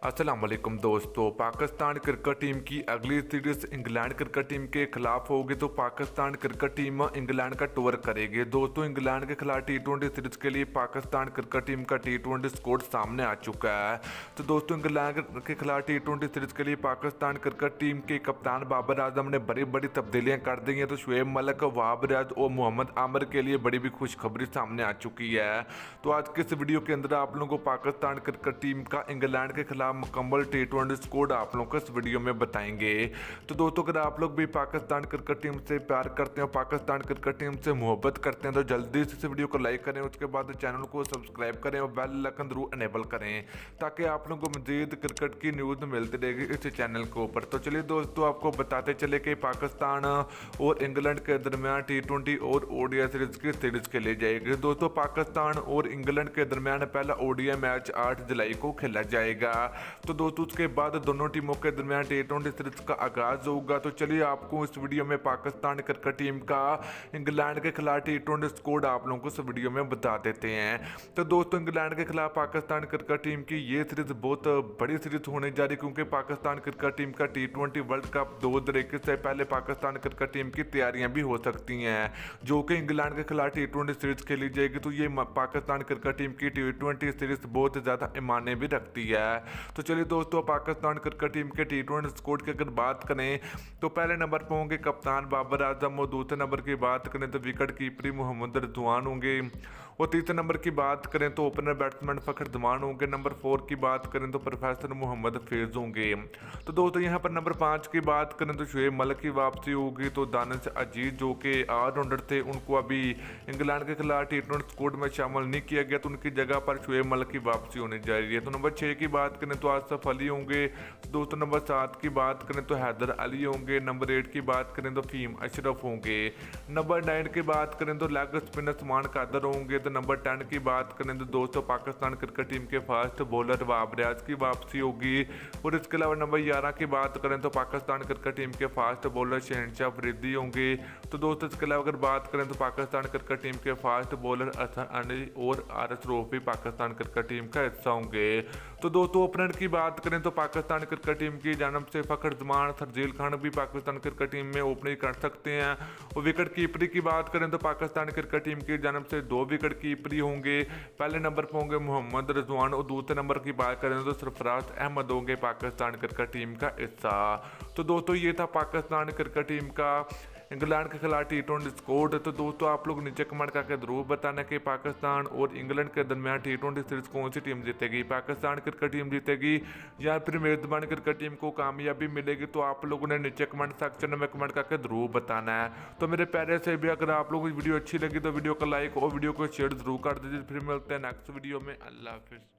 अस्सलाम वालेकुम दोस्तों। पाकिस्तान क्रिकेट टीम की अगली सीरीज इंग्लैंड क्रिकेट टीम के खिलाफ होगी, तो पाकिस्तान क्रिकेट टीम इंग्लैंड का टूर करेगी। दोस्तों, इंग्लैंड के खिलाफ टी20 सीरीज के लिए पाकिस्तान क्रिकेट टीम का टी20 स्कोर सामने आ चुका है। तो दोस्तों, इंग्लैंड के खिलाफ टी20 सीरीज के लिए पाकिस्तान क्रिकेट टीम के कप्तान बाबर आजम ने बड़ी बड़ी तब्दीलियाँ कर दी हैं। तो शुएब मलिक, वहाब रियाज और मोहम्मद आमिर के लिए बड़ी भी खुशखबरी सामने आ चुकी है। तो आज के इस वीडियो के अंदर आप लोगों को पाकिस्तान क्रिकेट टीम का इंग्लैंड के खिलाफ मुकम्मल टी20 स्कोर आप लोगों को इस वीडियो में बताएंगे। तो दोस्तों, अगर आप लोग भी पाकिस्तान क्रिकेट टीम से प्यार करते हैं, पाकिस्तान क्रिकेट टीम से मोहब्बत करते हैं, तो जल्दी से इस वीडियो को लाइक करें, उसके बाद चैनल को सब्सक्राइब करें और बेल आइकन जरूर इनेबल करें, ताकि आप लोगों को मजीद क्रिकेट की न्यूज़ मिलती रहेगी इस चैनल के ऊपर। तो चलिए दोस्तों, आपको बताते चले कि पाकिस्तान और इंग्लैंड के दरमियान टी20 और ओडीआई सीरीज की सीरीज खेली जाएगी। दोस्तों, पाकिस्तान और इंग्लैंड के दरमियान पहला ओडीआई मैच 8 जुलाई को खेला जाएगा। तो दोस्तों, उसके बाद दोनों टीमों के दरमियान टी20 सीरीज का आगाज होगा। तो चलिए आपको इस वीडियो में पाकिस्तान क्रिकेट टीम का इंग्लैंड के खिलाफ टी20 स्कोर आप लोगों को इस वीडियो में बता देते हैं। तो दोस्तों, इंग्लैंड के खिलाफ पाकिस्तान क्रिकेट टीम की ये सीरीज बहुत बड़ी सीरीज होने जा रही, क्योंकि पाकिस्तान क्रिकेट टीम का टी20 वर्ल्ड कप 2021 से पहले पाकिस्तान क्रिकेट टीम की तैयारियां भी हो सकती हैं, जो कि इंग्लैंड के खिलाफ टी20 सीरीज खेली जाएगी। तो ये पाकिस्तान क्रिकेट टीम की टी20 सीरीज बहुत ज़्यादा मायने भी रखती है। तो चलिए दोस्तों, पाकिस्तान क्रिकेट टीम के टी20 स्कोर की अगर बात करें तो पहले नंबर पर होंगे कप्तान बाबर आजम, और दूसरे नंबर की बात करें तो विकेट कीपरी मोहम्मद रिजवान होंगे, और तीसरे नंबर की बात करें तो ओपनर बैट्समैन फ़खर जमान होंगे। नंबर 4 की बात करें तो प्रोफेसर मोहम्मद फैज़ होंगे। तो दोस्तों, यहाँ पर नंबर 5 की बात करें तो शुएब मलिक की वापसी होगी। तो दानिश अजीज जो कि ऑलराउंडर थे, उनको अभी इंग्लैंड के खिलाफ टी20 स्कोर में शामिल नहीं किया गया, तो उनकी जगह पर शुएब मलिक की वापसी होने जा रही है। तो नंबर 6 की बात करें तो आसफ अली होंगे। दोस्तों, नंबर 7 की बात करें तो हैदर अली होंगे। नंबर 8 की बात करें तो फहीम अशरफ होंगे। नंबर 9 की बात करें तो लेग स्पिनर उस्मान कादर होंगे। तो नंबर 10 की बात करें तो दोस्तों, पाकिस्तान क्रिकेट टीम के फास्ट बॉलर वहाब रियाज की वापसी होगी। और इसके अलावा नंबर 11 की बात करें तो पाकिस्तान क्रिकेट टीम के फास्ट बॉलर शहनशाह अफरीदी होंगे। तो दोस्तों, इसके अलावा अगर बात करें तो पाकिस्तान क्रिकेट टीम के फास्ट बॉलर अहसन अली और आरिस रऊफ भी पाकिस्तान क्रिकेट टीम का हिस्सा होंगे। तो दोस्तों, ओपनर की बात करें तो पाकिस्तान क्रिकेट टीम की जानब से फ़खर जमान, शर्जील खान भी पाकिस्तान क्रिकेट टीम में ओपनिंग कर सकते हैं। और विकेट कीपरी की बात करें तो पाकिस्तान क्रिकेट टीम की जानब से 2 विकेट कीपरी होंगे। पहले नंबर पर होंगे मोहम्मद रिजवान, और दूसरे नंबर की बात करें तो सरफराज अहमद होंगे पाकिस्तान क्रिकेट टीम का हिस्सा। तो दोस्तों, ये था पाकिस्तान क्रिकेट टीम का इंग्लैंड के खिलाफ टी20 स्कोर। तो दोस्तों, आप लोग नीचे कमेंट करके जरूर बताना कि पाकिस्तान और इंग्लैंड के दरमियान टी20 सीरीज कौन सी टीम जीतेगी, पाकिस्तान क्रिकेट टीम जीतेगी या फिर मेजबान क्रिकेट टीम को कामयाबी मिलेगी। तो आप लोगों ने नीचे कमेंट सेक्शन में कमेंट करके जरूर बताना है। तो मेरे प्यारे से भी, अगर आप लोगों को वीडियो अच्छी लगी तो वीडियो को लाइक और वीडियो को शेयर जरूर कर दीजिए। फिर मिलते हैं नेक्स्ट वीडियो में। अल्लाह हाफिज़।